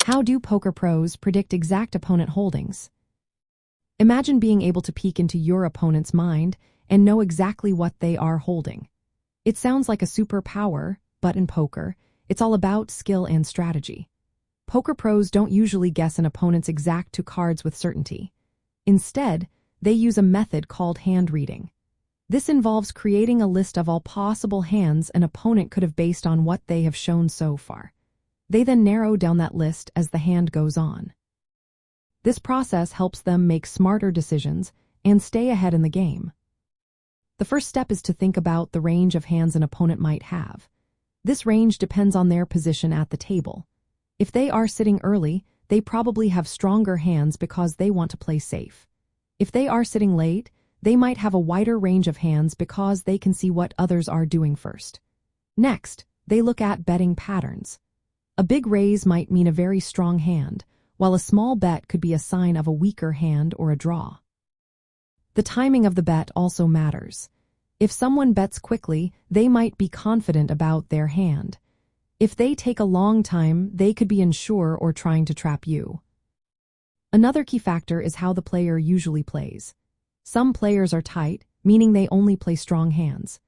How do poker pros predict exact opponent holdings? Imagine being able to peek into your opponent's mind and know exactly what they are holding. It sounds like a superpower, but in poker, it's all about skill and strategy. Poker pros don't usually guess an opponent's exact two cards with certainty. Instead, they use a method called hand reading. This involves creating a list of all possible hands an opponent could have based on what they have shown so far. They then narrow down that list as the hand goes on. This process helps them make smarter decisions and stay ahead in the game. The first step is to think about the range of hands an opponent might have. This range depends on their position at the table. If they are sitting early, they probably have stronger hands because they want to play safe. If they are sitting late, they might have a wider range of hands because they can see what others are doing first. Next, they look at betting patterns. A big raise might mean a very strong hand, while a small bet could be a sign of a weaker hand or a draw. The timing of the bet also matters. If someone bets quickly, they might be confident about their hand. If they take a long time, they could be unsure or trying to trap you. Another key factor is how the player usually plays. Some players are tight, meaning they only play strong hands.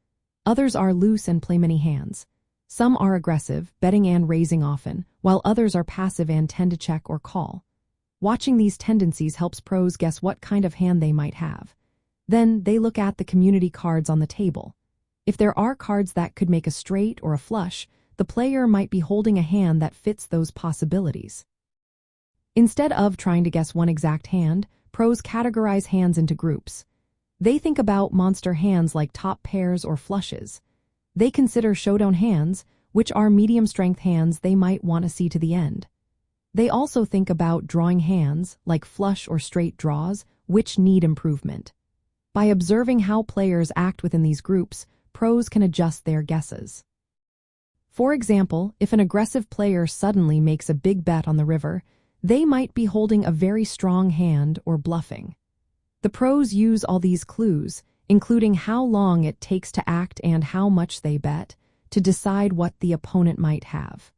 Others are loose and play many hands. Some are aggressive, betting and raising often, while others are passive and tend to check or call. Watching these tendencies helps pros guess what kind of hand they might have. Then they look at the community cards on the table. If there are cards that could make a straight or a flush, the player might be holding a hand that fits those possibilities. Instead of trying to guess one exact hand, pros categorize hands into groups. They think about monster hands like top pairs or flushes. They consider showdown hands, which are medium-strength hands they might want to see to the end. They also think about drawing hands, like flush or straight draws, which need improvement. By observing how players act within these groups, pros can adjust their guesses. For example, if an aggressive player suddenly makes a big bet on the river, they might be holding a very strong hand or bluffing. The pros use all these clues, including how long it takes to act and how much they bet, to decide what the opponent might have.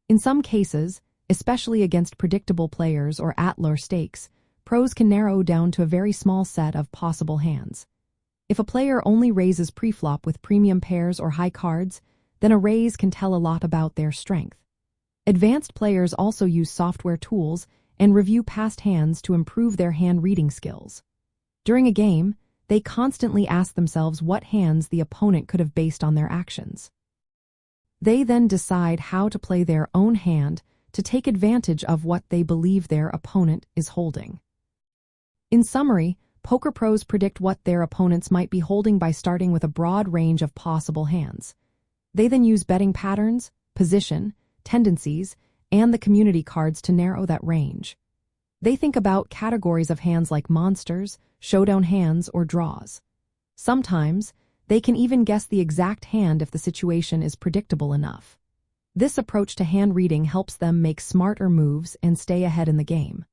In some cases, especially against predictable players or at lower stakes, pros can narrow down to a very small set of possible hands. If a player only raises preflop with premium pairs or high cards, then a raise can tell a lot about their strength. Advanced players also use software tools and review past hands to improve their hand reading skills. During a game, they constantly ask themselves what hands the opponent could have based on their actions. They then decide how to play their own hand to take advantage of what they believe their opponent is holding. In summary, poker pros predict what their opponents might be holding by starting with a broad range of possible hands. They then use betting patterns, position, tendencies, and the community cards to narrow that range. They think about categories of hands like monsters, showdown hands, or draws. Sometimes, they can even guess the exact hand if the situation is predictable enough. This approach to hand reading helps them make smarter moves and stay ahead in the game.